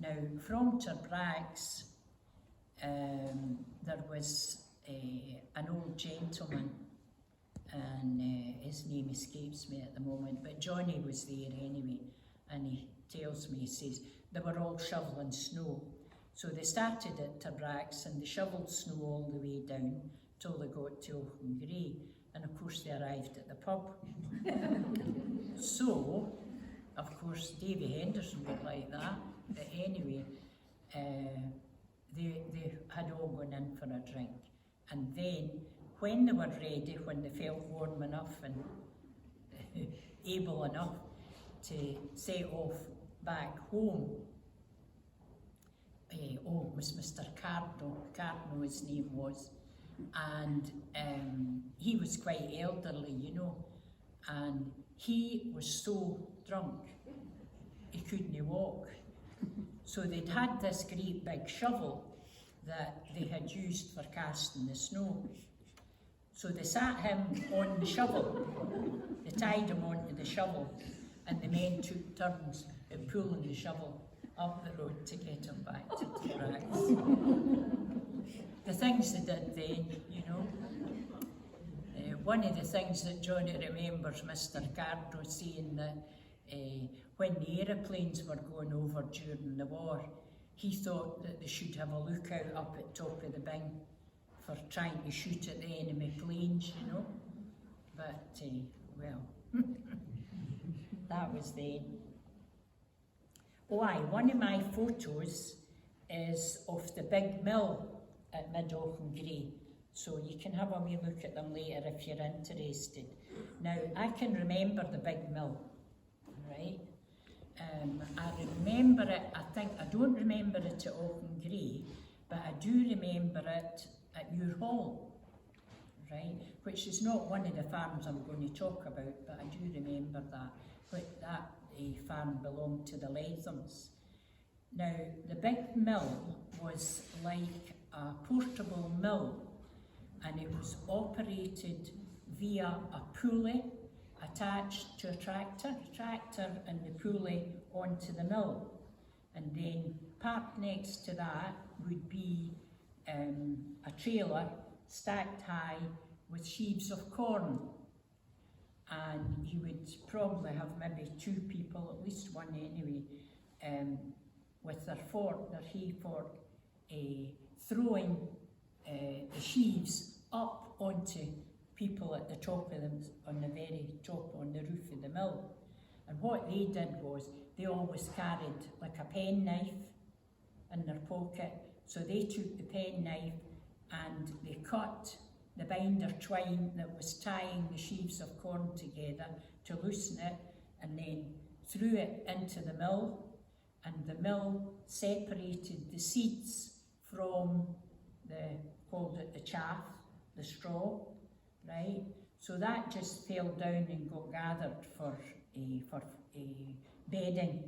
Now, from Tarbrax, there was an old gentleman, and his name escapes me at the moment, but Johnny was there anyway, and he tells me, he says, they were all shoveling snow. So they started at Tarbrax and they shovelled snow all the way down till they got to Auchengray, and of course they arrived at the pub. So, of course, Davy Henderson would like that, but anyway, they had all gone in for a drink. And then, when they were ready, when they felt warm enough and able enough to set off back home, it was Mr. Cardno his name was, and he was quite elderly, you know, and he was so drunk he couldn't walk. So they'd had this great big shovel that they had used for casting the snow. So they sat him on the shovel, they tied him onto the shovel, and the men took turns at pulling the shovel up the road to get him back to Tarbrax. The things they did then, you know. One of the things that Johnny remembers Mr. Cardno saying that when the aeroplanes were going over during the war, he thought that they should have a lookout up at top of the bing for trying to shoot at the enemy planes, you know. But, well, that was then. Oh aye, one of my photos is of the big mill at Mid-Auchengray, so you can have a wee look at them later if you're interested. Now, I can remember the big mill, right? I remember it, I don't remember it at Auchengray, but I do remember it at Muir Hall, right? Which is not one of the farms I'm going to talk about, but I do remember that farm belonged to the Lathams. Now, the big mill was like a portable mill, and it was operated via a pulley attached to a tractor and the pulley onto the mill. And then parked next to that would be a trailer stacked high with sheaves of corn. And you would probably have maybe two people, at least one anyway, with their hay fork, throwing the sheaves up onto people at the top of them, on the very top, on the roof of the mill. And what they did was, they always carried like a penknife in their pocket. So they took the penknife and they cut the binder twine that was tying the sheaves of corn together to loosen it, and then threw it into the mill, and the mill separated the seeds from called it the chaff, the straw, right? So that just fell down and got gathered for bedding.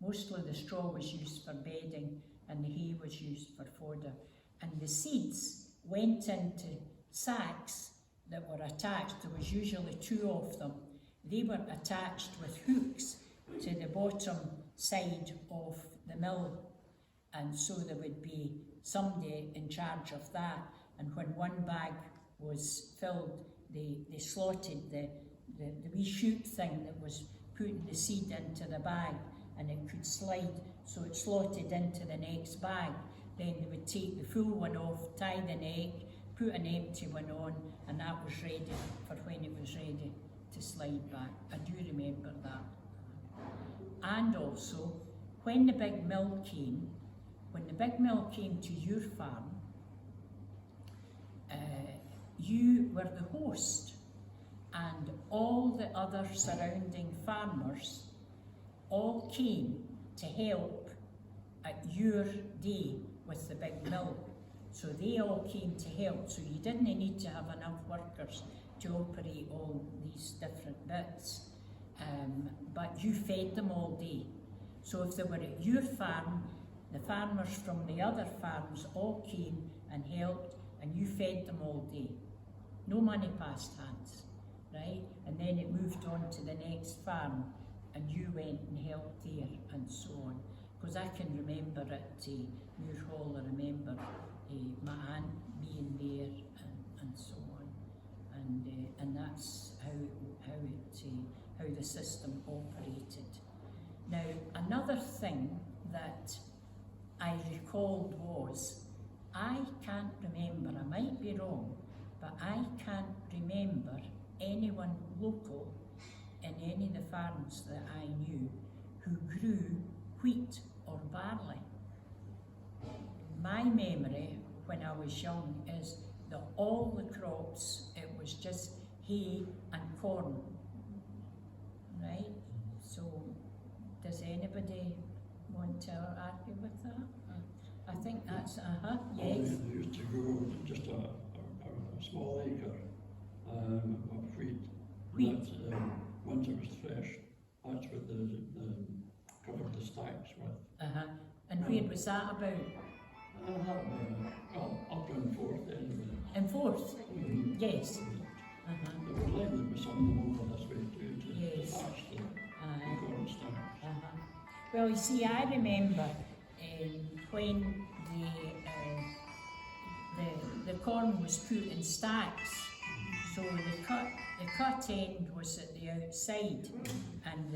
Mostly the straw was used for bedding and the hay was used for fodder. And the seeds went into sacks that were attached. There was usually two of them. They were attached with hooks to the bottom side of the mill, and so there would be somebody in charge of that. And when one bag was filled, they slotted the wee chute thing that was putting the seed into the bag, and it could slide, so it slotted into the next bag. Then they would take the full one off, tie the neck, put an empty one on, and that was ready for when it was ready to slide back. I do remember that. And also, when the big mill came to your farm, you were the host, and all the other surrounding farmers all came to help at your day with the big mill. So they all came to help, so you didn't need to have enough workers to operate all these different bits, but you fed them all day. So if they were at your farm, the farmers from the other farms all came and helped, and you fed them all day. No money passed hands, right? And then it moved on to the next farm, and you went and helped there, and so on. because I can remember at Muir Hall, I remember my aunt being there and so on, and that's how the system operated. Now, another thing that I recalled was, I can't remember, I might be wrong, but I can't remember anyone local in any of the farms that I knew who grew wheat or barley. My memory when I was young is that all the crops, it was just hay and corn, right? So, does anybody want to argue with that? I think that's, yes. They used to grow just a small acre of wheat. Wheat. That, once it was fresh, that's what the covered the stacks with. And where was that about? Up in Forth anyway. In Forth? Yes. There was likely to be some of them over this way too, to thatch the corn stacks. Well, you see, I remember when the corn was put in stacks, so the cut end was at the outside, and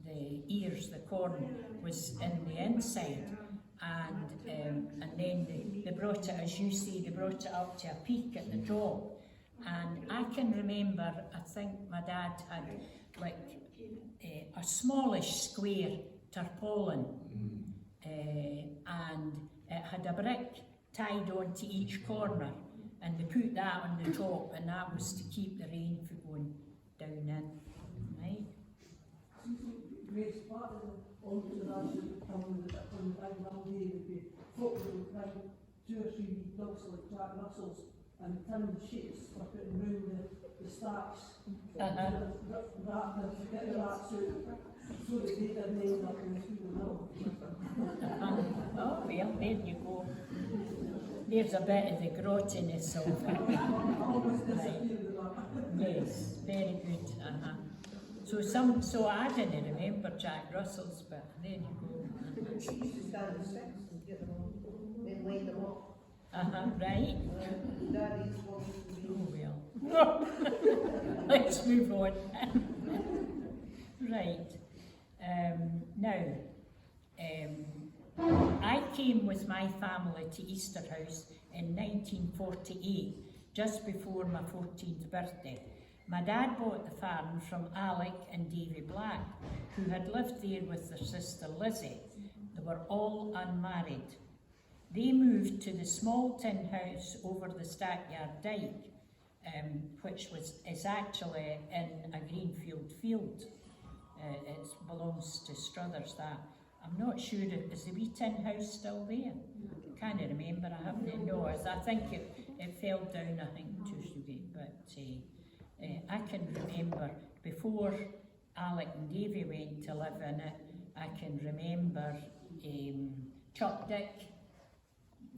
the ears, the corn, was in the inside, and then they brought it, as you say, they brought it up to a peak at the top. And I can remember, I think my dad had like a smallish square tarpaulin, and it had a brick tied onto each corner, and they put that on the top, and that was to keep the rain from going down in, right? Grace, part of the ration coming with it from the big holiday would be folk that would bring 2 or 3 wee dogs like Jack Russells and tin sheets for putting round the stacks. That to get the rats out so that they didn't end up in the school mill. Oh, well, there you go. There's a bit of the grottiness of it. Right. Yes, very good. So I didn't remember Jack Russell's, but there you go. She used to stand in the steps and get them on, then lay them up. Right. Daddy's one used to be. Oh well. Let's move on. Right. Now, I came with my family to Easter House in 1948, just before my 14th birthday. My dad bought the farm from Alec and Davy Black, who had lived there with their sister Lizzie. They were all unmarried. They moved to the small tin house over the Stackyard Dyke, which is actually in a greenfield field. It belongs to Struthers, that. I'm not sure, is the wee tin house still there? Can't remember, I haven't noticed. I think it fell down, I think, too soon, but I can remember before Alec and Davy went to live in it, I can remember Chuck Dick,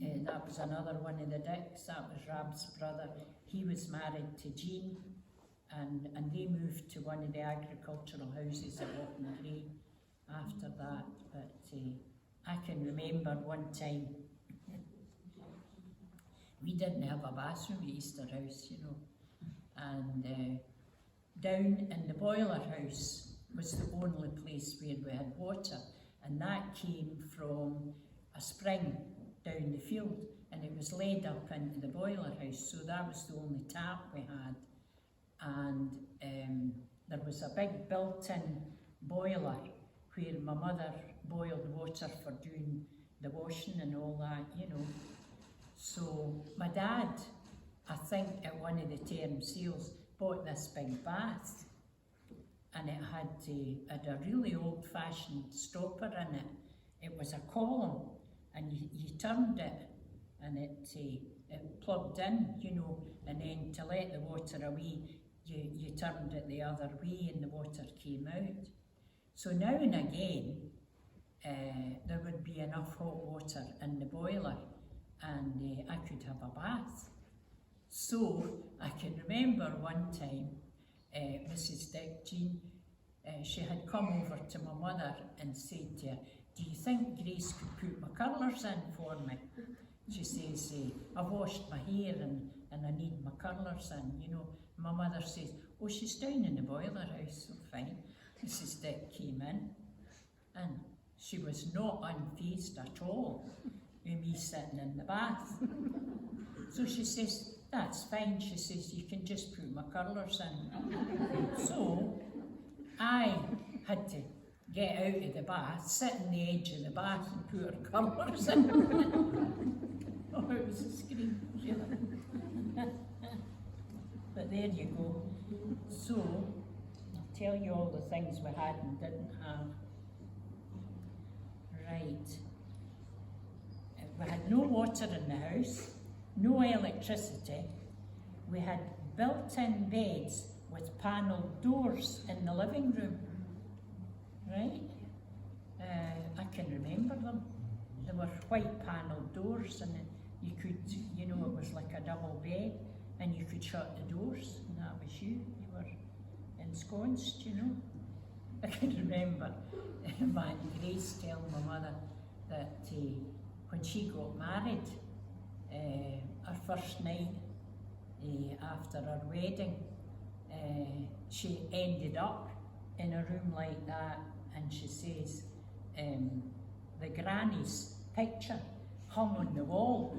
that was another one of the Dicks, that was Rab's brother. He was married to Jean, and they moved to one of the agricultural houses at Auchengray after that. But I can remember one time, we didn't have a bathroom at Easter House, you know, and down in the boiler house was the only place where we had water, and that came from a spring down the field, and it was laid up into the boiler house, so that was the only tap we had. And there was a big built-in boiler where my mother boiled water for doing the washing and all that, you know. So my dad, I think at one of the term sales, bought this big bath, and it had a really old-fashioned stopper in it. It was a column, and you turned it, and it plugged in, you know, and then to let the water away, you turned it the other way and the water came out. So now and again, there would be enough hot water in the boiler, and I could have a bath. So I can remember one time, Mrs. Dick, Jean, she had come over to my mother and said to her, do you think Grace could put my curlers in for me? She says, I've washed my hair and I need my curlers in, you know. My mother says, oh, she's down in the boiler house, so fine. Mrs. Dick came in and she was not unfazed at all with me sitting in the bath. So she says, that's fine. She says, you can just put my curlers in. So I had to get out of the bath, sit on the edge of the bath and put her curlers in. Oh, it was a scream, really. But there you go. So, I'll tell you all the things we had and didn't have. Right. We had no water in the house, no electricity. We had built-in beds with panelled doors in the living room. Right? I can remember them. They were white panelled doors and you could, you know, it was like a double bed and you could shut the doors and that was you. You were ensconced, you know. I can remember my Aunt Grace telling my mother that when she got married, her first night after her wedding, she ended up in a room like that, and she says the granny's picture hung on the wall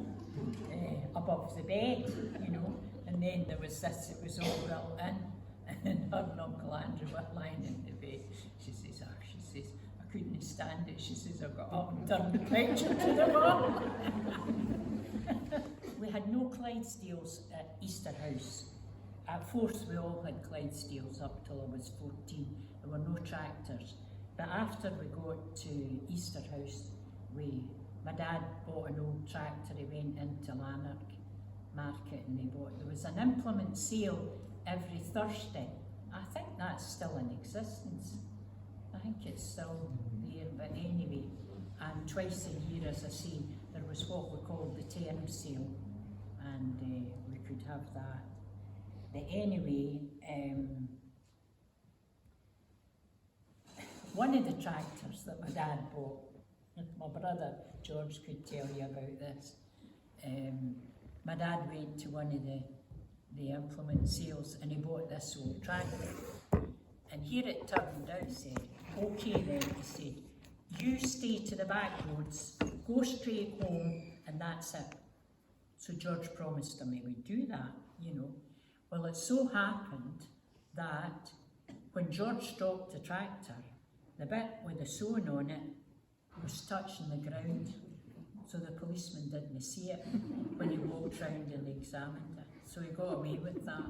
above the bed, you know, and then there was this, it was all built in, and her and Uncle Andrew were lying in the bed. She says, I couldn't stand it. She says, I got up and turned the picture to the wall. We had no Clydesdales at Easter House. At Forth we all had Clydesdales up till I was 14. There were no tractors. But after we got to Easter House, my dad bought an old tractor. He went into Lanark Market and there was an implement sale every Thursday. I think that's still in existence. I think it's still there, but anyway, and twice a year, as I say, there was what we called the term sale, and we could have that. But anyway, one of the tractors that my dad bought, my brother George could tell you about this, my dad went to one of the implement sales and he bought this old tractor. And here it turned out, said, okay then, he said, you stay to the back roads, go straight home, and that's it. So George promised him he would do that, you know. Well, it so happened that when George stopped the tractor, the bit with the sewing on it was touching the ground. So the policeman didn't see it when he walked round and examined it. So he got away with that.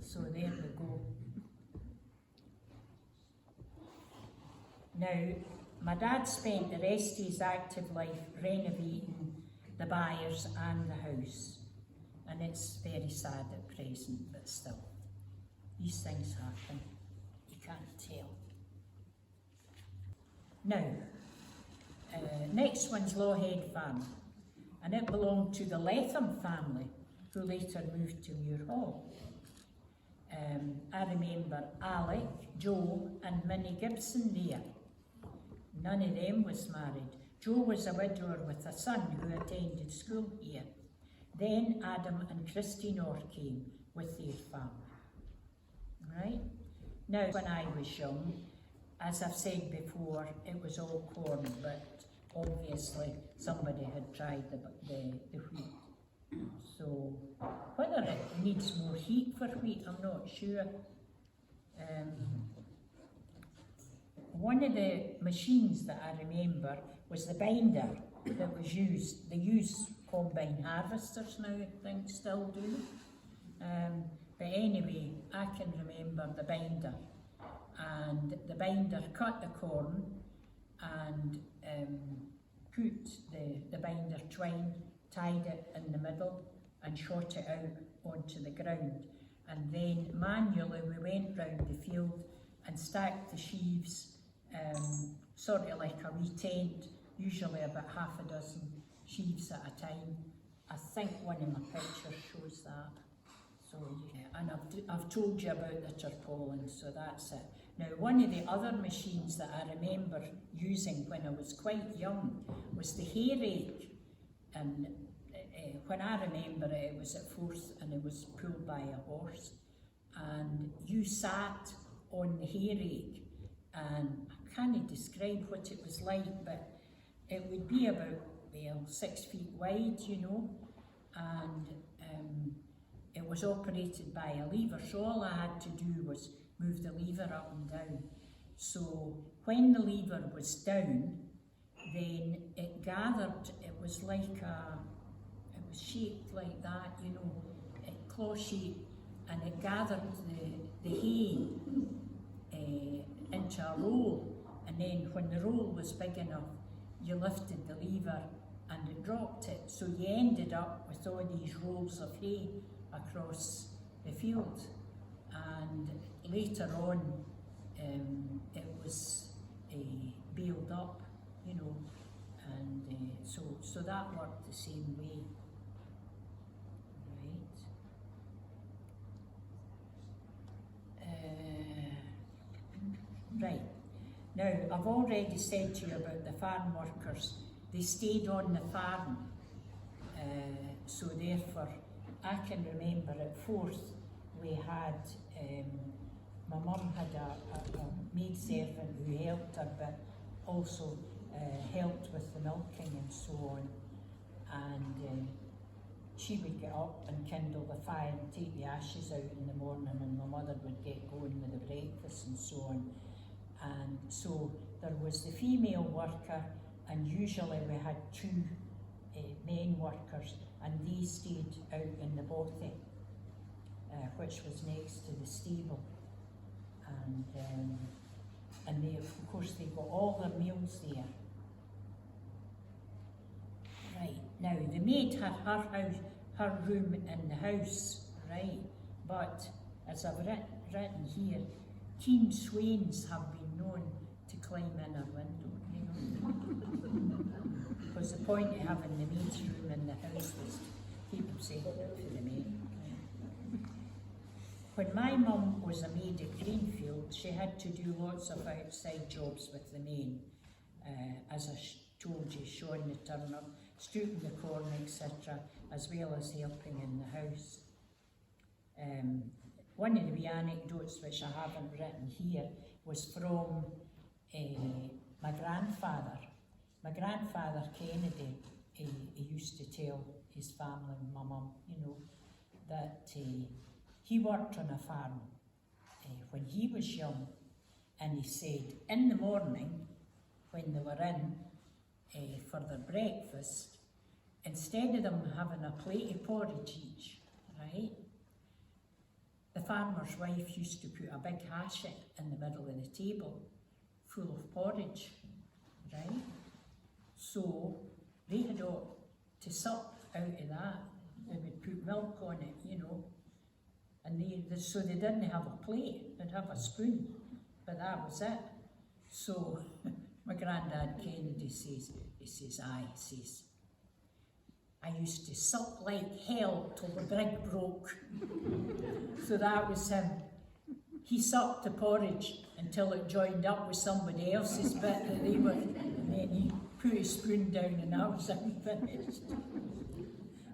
So there we go. Now, my dad spent the rest of his active life renovating the byres and the house. And it's very sad at present, but still, these things happen. You can't tell. Now, next one's Lawhead Farm, and it belonged to the Letham family, who later moved to Muir Hall. I remember Alec, Joe and Minnie Gibson there. None of them was married. Joe was a widower with a son who attended school here. Then Adam and Christine Orr came with their family. Right? Now, when I was young, as I've said before, it was all corn, but obviously somebody had tried the wheat. So, whether it needs more heat for wheat, I'm not sure. One of the machines that I remember was the binder that was used. They use combine harvesters now, I think, still do. But anyway, I can remember the binder. And the binder cut the corn and put the binder twine, tied it in the middle and shot it out onto the ground. And then manually we went round the field and stacked the sheaves, sort of like a wee tent, usually about half a dozen sheaves at a time. I think one of my pictures shows that. So yeah, and I've told you about the tarpaulin, so that's it. Now, one of the other machines that I remember using when I was quite young was the hay rake. And when I remember it, it was at Forth and it was pulled by a horse. And you sat on the hay rake, and I can't describe what it was like, but it would be about, well, 6 feet wide, you know, and it was operated by a lever, so all I had to do was move the lever up and down. So when the lever was down, then it gathered, it was like it was shaped like that, you know, claw shape, and it gathered the hay into a roll, and then when the roll was big enough, you lifted the lever and it dropped it, so you ended up with all these rolls of hay across the field. And later on, it was baled up, you know, and so that worked the same way. Right. Now, I've already said to you about the farm workers. They stayed on the farm, so therefore I can remember at Forth we had, my mum had a maid servant who helped her, but also helped with the milking and so on. And she would get up and kindle the fire and take the ashes out in the morning, and my mother would get going with the breakfast and so on. And so there was the female worker, and usually we had 2 men workers, and they stayed out in the bothy, which was next to the stable. And they, of course, they got all their meals there. Right, now the maid had her room in the house, right? But as I've written here, keen swains have been known to climb in her window, you know. Because the point of having the maid's room in the house was to keep them safe for the maid. When my mum was a maid at Greenfield, she had to do lots of outside jobs with the men, as I told you, showing the turnip, stooping the corn, etc., as well as helping in the house. One of the wee anecdotes which I haven't written here was from my grandfather. My grandfather Kennedy, he used to tell his family, my mum, you know, that he worked on a farm when he was young, and he said in the morning when they were in for their breakfast, instead of them having a plate of porridge each, right, the farmer's wife used to put a big hatchet in the middle of the table full of porridge, right? So they had ought to sup out of that. They would put milk on it, you know, and so they didn't have a plate, they'd have a spoon, but that was it. So my granddad Kennedy says, I used to suck like hell till the brig broke. So that was him. He sucked the porridge until it joined up with somebody else's bit that they were, and then he put his spoon down and that was him finished.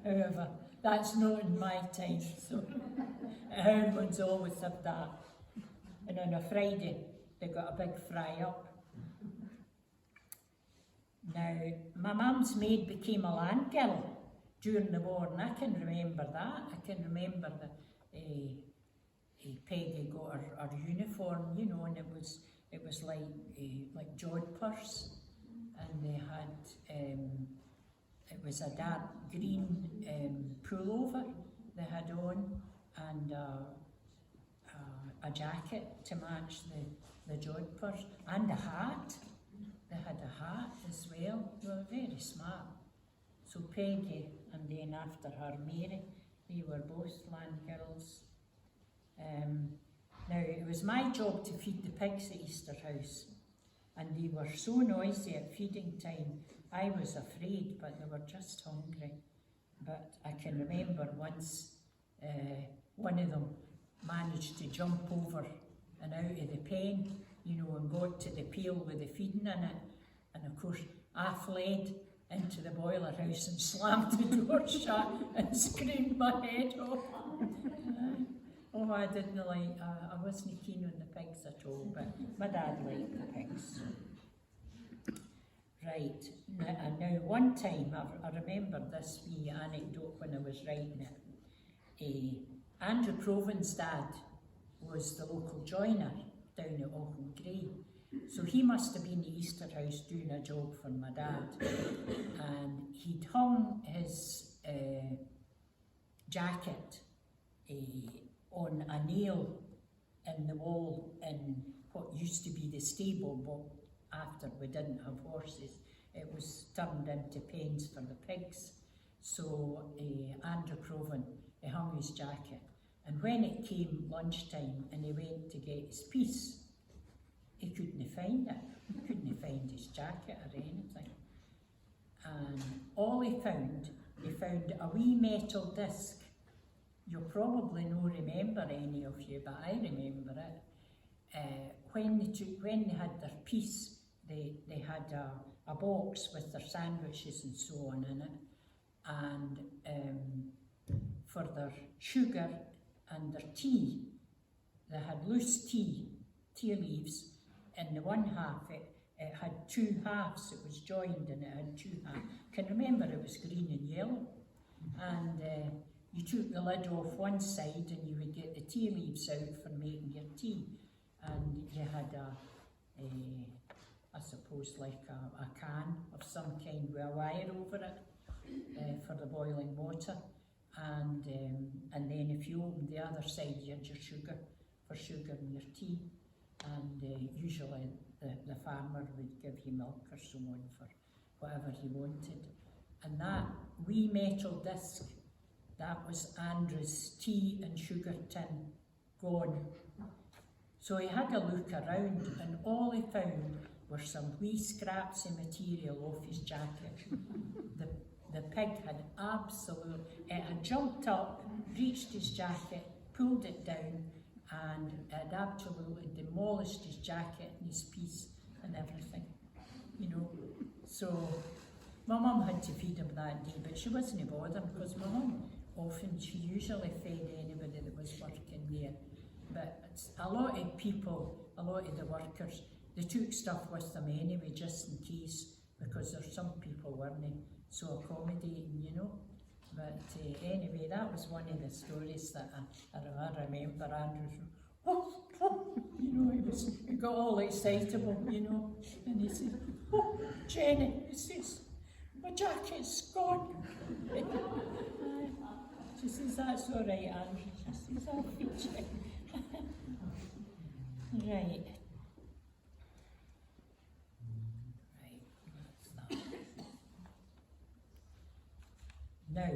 However, that's not in my time, so Houndlands always have that. And on a Friday, they got a big fry up. Now, my mum's maid became a land girl during the war, and I can remember that. I can remember that Peggy got her uniform, you know, and it was like jodhpurs, and they had it was a dark green pullover they had on, and a jacket to match the jodhpurs, and a hat. They had a hat as well. They were very smart. So Peggy, and then after her Mary, they were both land girls. Now it was my job to feed the pigs at Easter House, and they were so noisy at feeding time, I was afraid, but they were just hungry. But I can remember once one of them managed to jump over and out of the pen, you know, and got to the pail with the feeding in it. And of course, I fled into the boiler house and slammed the door shut and screamed my head off. Oh, I didn't like, I wasn't keen on the pigs at all, but my dad liked the pigs. Right, now one time, I remember this wee anecdote when I was writing it. Andrew Proven's dad was the local joiner down at Auchengray. So he must have been the Easter house doing a job for my dad. And he'd hung his jacket on a nail in the wall in what used to be the stable, but after we didn't have horses, it was turned into pens for the pigs. So Andrew Proven, he hung his jacket. And when it came lunchtime and he went to get his piece, he couldn't find it. He couldn't find his jacket or anything. And all he found a wee metal disc. You'll probably no remember any of you, but I remember it. When they had their piece, they had a box with their sandwiches and so on in it. And for their sugar and their tea, they had loose tea leaves. In the one half, it had two halves. It was joined and it had two halves. I can remember it was green and yellow. And you took the lid off one side and you would get the tea leaves out for making your tea. And you had I suppose like a can of some kind with a wire over it for the boiling water. And then if you opened the other side, you had your sugar for sugar in your tea. And usually the farmer would give you milk or so on for whatever you wanted. And that wee metal disc, that was Andrew's tea and sugar tin gone. So he had a look around and all he found were some wee scraps of material off his jacket. The pig had it had jumped up, reached his jacket, pulled it down, and had absolutely demolished his jacket and his piece and everything, you know. So my mum had to feed him that day, but she wasn't bothered because my mum she usually fed anybody that was working there. But a lot of people, a lot of the workers, they took stuff with them anyway, just in case, because there's some people weren't so accommodating, you know. But anyway, that was one of the stories that I remember Andrew. You know, he got all excitable, you know, and he said, "Oh, Jenny," he says, "my jacket's gone." She says, "That's all right, Andrew." She says, "I'll feed you." Right. Now,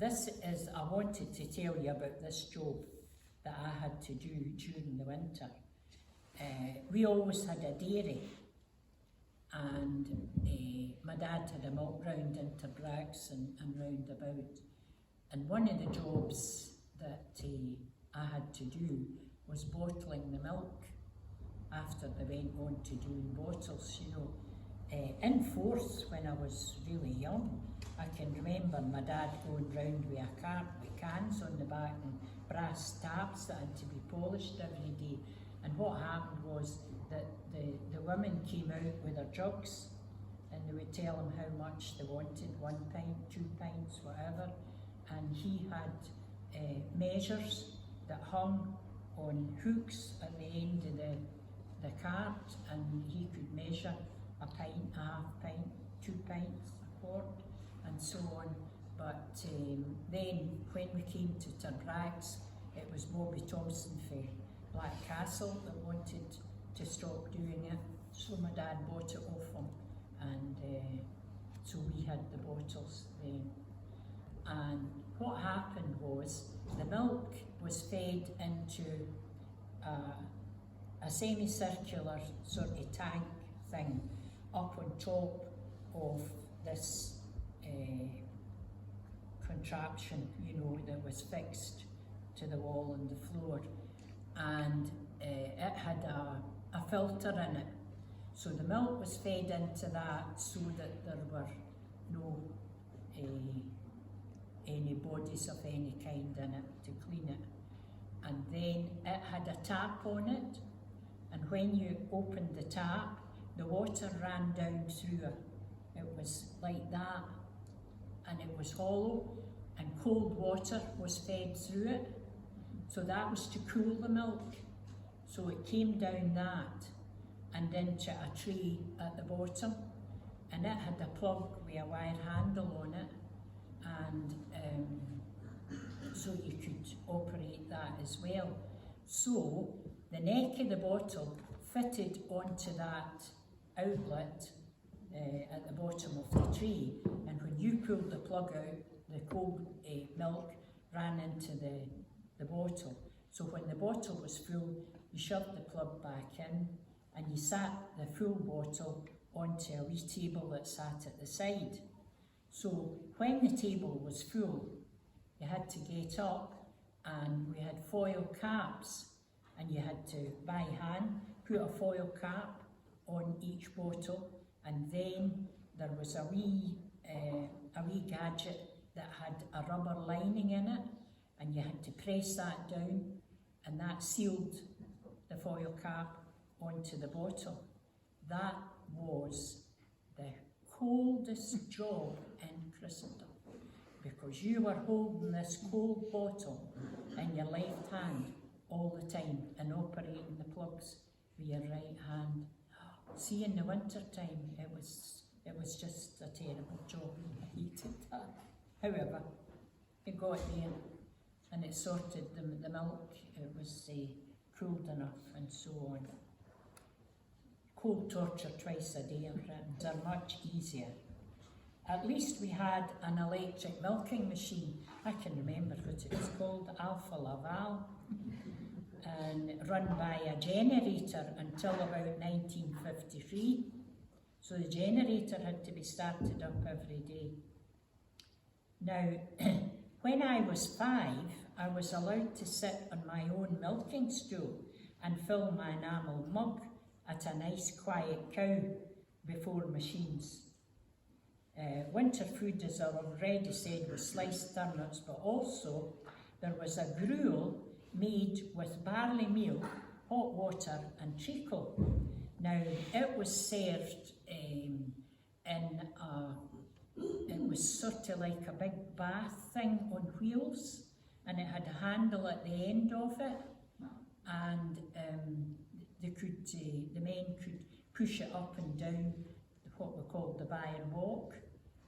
I wanted to tell you about this job that I had to do during the winter. We always had a dairy, and my dad had a milk round in Tarbrax and round about. And one of the jobs that I had to do was bottling the milk after they went on to doing bottles, you know. In Forth, when I was really young, I can remember my dad going round with a cart with cans on the back and brass taps that had to be polished every day. And what happened was that the women came out with their jugs and they would tell them how much they wanted, 1 pint, 2 pints, whatever. And he had measures that hung on hooks at the end of the cart, and he could measure a pint, a half pint, 2 pints, a quart, and so on. But then when we came to Tarbrax, it was Bobby Thompson for Black Castle that wanted to stop doing it. So my dad bought it off him, and so we had the bottles then. And what happened was the milk was fed into a semicircular sort of tank thing up on top of this contraption, you know, that was fixed to the wall and the floor. And filter in it. So the milk was fed into that so that there were no any bodies of any kind in it to clean it. And then it had a tap on it, and when you opened the tap, the water ran down through it. It was like that, and it was hollow, and cold water was fed through it. So that was to cool the milk. So it came down that and into a tray at the bottom, and it had a plug with a wire handle on it, and so you could operate that as well. So the neck of the bottle fitted onto that outlet at the bottom of the tray, and when you pulled the plug out, the cold milk ran into the bottle. So when the bottle was full, you shoved the plug back in, and you sat the full bottle onto a wee table that sat at the side. So when the table was full, you had to get up, and we had foil caps, and you had to, by hand, put a foil cap on each bottle, and then there was a wee gadget that had a rubber lining in it, and you had to press that down, and that sealed the foil cap onto the bottle. That was the coldest job in Christendom, because you were holding this cold bottle in your left hand all the time and operating the plugs with your right hand. See, in the winter time, it was just a terrible job. I hated that. However, it got there, and it sorted the milk. It was cooled enough, and so on. Cold torture twice a day in Britons are much easier. At least we had an electric milking machine. I can remember what it was called, Alpha Laval, and run by a generator until about 1953. So the generator had to be started up every day. Now, when I was 5, I was allowed to sit on my own milking stool and fill my enamel mug at a nice quiet cow before machines. Winter food, as I've already said, was sliced turnips, but also there was a gruel made with barley meal, hot water and treacle. Now, it was served it was sort of like a big bath thing on wheels, and it had a handle at the end of it, and the men could push it up and down what we called the by and walk,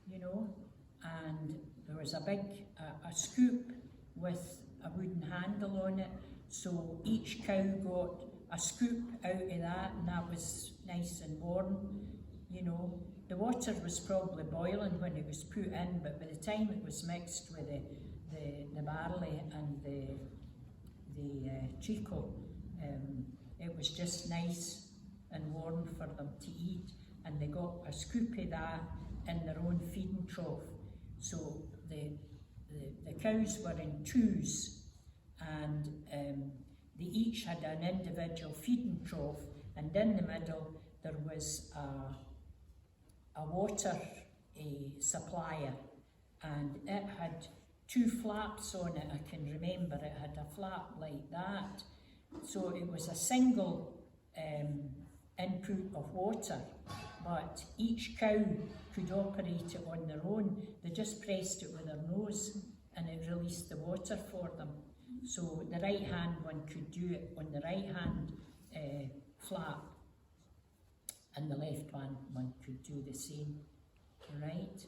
you know, and there was a big a scoop with a wooden handle on it, so each cow got a scoop out of that, and that was nice and warm, you know. The water was probably boiling when it was put in, but by the time it was mixed with the barley and the treacle, it was just nice and warm for them to eat, and they got a scoop of that in their own feeding trough. So the cows were in twos, and they each had an individual feeding trough, and in the middle there was a water supplier, and it had 2 flaps on it. I can remember it had a flap like that, so it was a single input of water, but each cow could operate it on their own. They just pressed it with their nose and it released the water for them. So the right hand one could do it on the right hand flap, and the left one could do the same, right?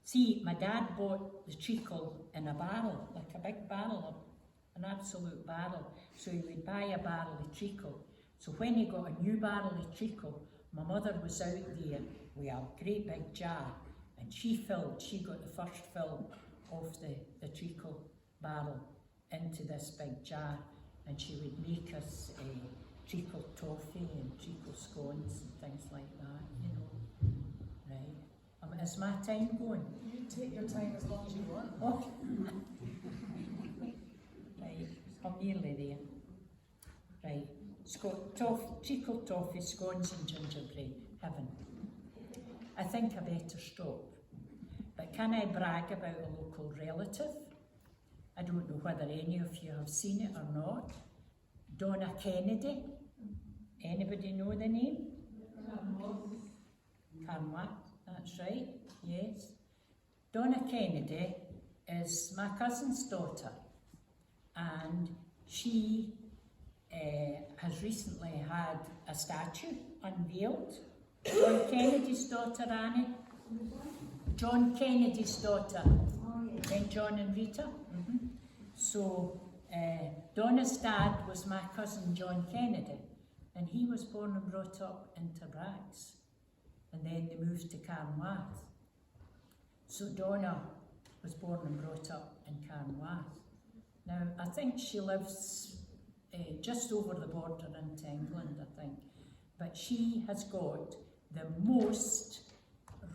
See, my dad bought the treacle in a barrel, like a big barrel, an absolute barrel. So he would buy a barrel of treacle. So when he got a new barrel of treacle, my mother was out there with a great big jar, and she got the first fill of the treacle barrel into this big jar, and she would make us treacle toffee and treacle scones and things like that, you know. Right. Is my time going? You take your time as long as you want. Oh. Right. nearly there. Right. Treacle toffee, scones and gingerbread. Heaven. I think I better stop. But can I brag about a local relative? I don't know whether any of you have seen it or not. Donna Kennedy. Anybody know the name? Carnwath, that's right, yes. Donna Kennedy is my cousin's daughter, and she has recently had a statue unveiled. John Kennedy's daughter, Annie. John Kennedy's daughter. Then John and Rita. So Donna's dad was my cousin John Kennedy, and he was born and brought up in Tarbrax, and then they moved to Carnwath. So Donna was born and brought up in Carnwath. Now I think she lives just over the border into England, I think, but she has got the most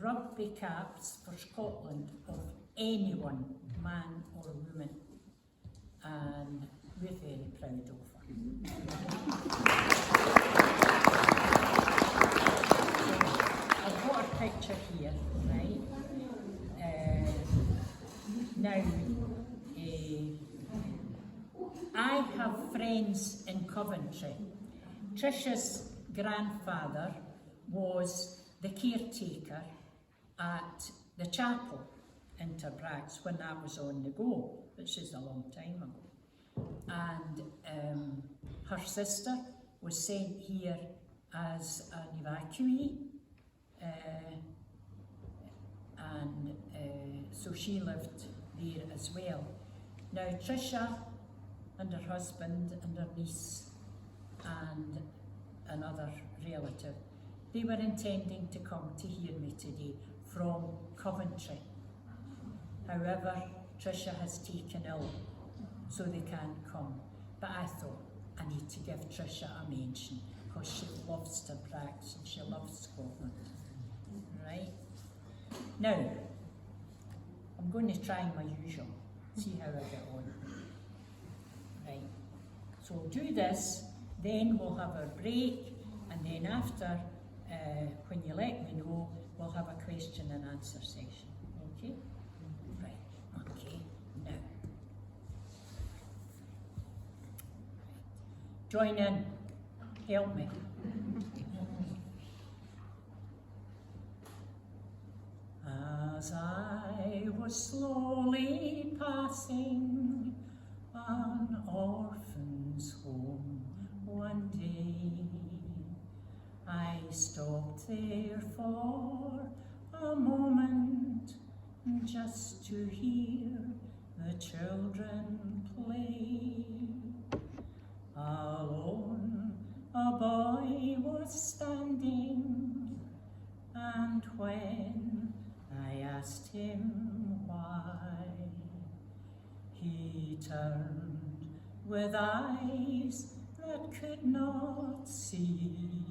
rugby caps for Scotland of anyone, man or woman, and we're very proud of her. I've got a picture here, right? Now, I have friends in Coventry. Trisha's grandfather was the caretaker at the chapel in Tarbrax when that was on the go, which is a long time ago. And her sister was sent here as an evacuee, and so she lived there as well. Now Trisha and her husband and her niece and another relative, they were intending to come to hear me today from Coventry. However, Trisha has taken ill, so they can't come. But I thought I need to give Trisha a mention because she loves Tarbrax and she loves Scotland. Right? Now, I'm going to try my usual, see how I get on. Right? So we'll do this, then we'll have our break, and then after, when you let me know, we'll have a question and answer session. Okay? Right. Okay. Now. Join in. Help me. As I was slowly passing an orphan's home one day, I stopped there for a moment just to hear the children play. Alone a boy was standing, and when I asked him why, he turned with eyes that could not see,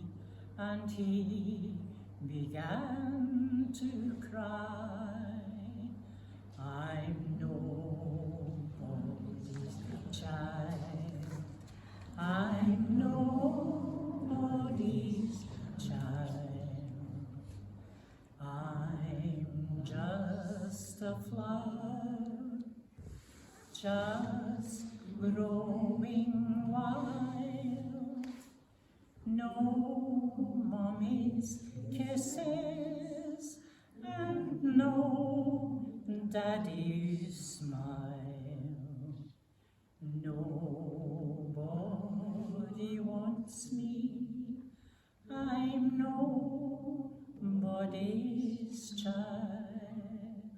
and he began to cry. I'm nobody's child, I'm nobody's child, I'm just a flower, just growing wild. No mommy's kisses and no daddy's smile. Nobody wants me, I'm nobody's child.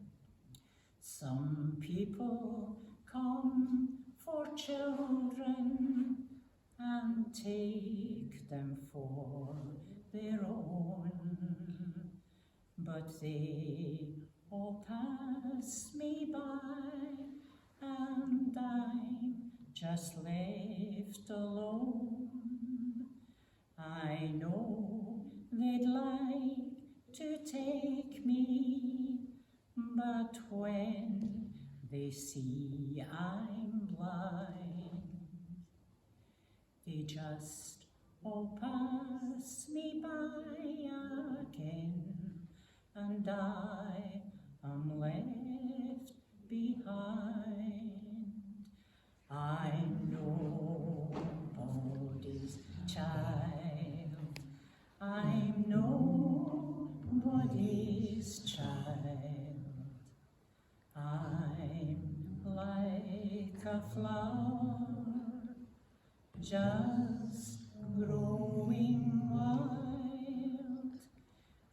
Some people come for children and take them for their own, but they all pass me by, and I'm just left alone. I know they'd like to take me, but when they see I'm blind, they just all pass me by again, and I am left behind. I'm nobody's child, I'm nobody's child. I'm like a flower, just growing wild.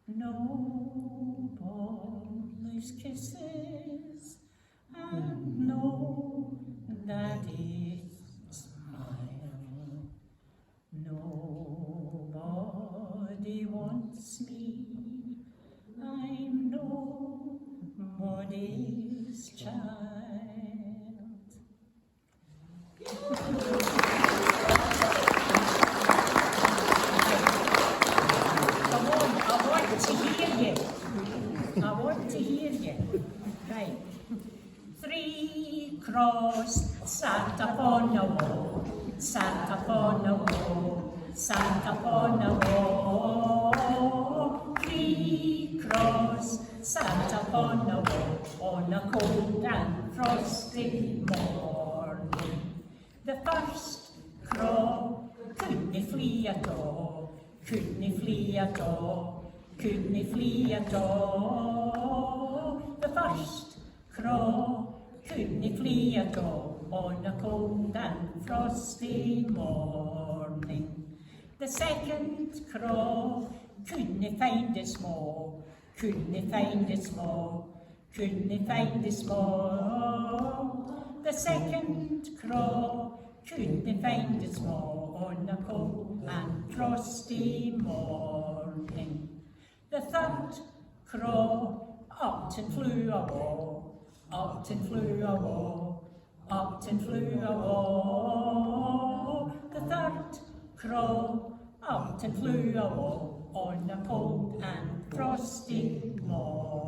Nobody's kisses and no daddy's smile. Nobody wants me, I'm nobody's child. I want to hear you. I want to hear you. Right. 3 cross sat upon a wall, sat upon a wall, sat upon a wall. 3 cross sat upon a wall on a cold and frosty morning. The first crow couldn't flee at all, couldn't flee at all, couldn't flee at all. The first crow couldn't flee at all on a cold and frosty morning. The second crow couldn't find its maw, couldn't find its maw, couldn't find its maw. The second crow couldn't find its maw on a cold and frosty morning. The third crow up and flew a wall, up and flew a wall, up and flew a wall. The third crow up and flew a wall on a cold and frosty morning.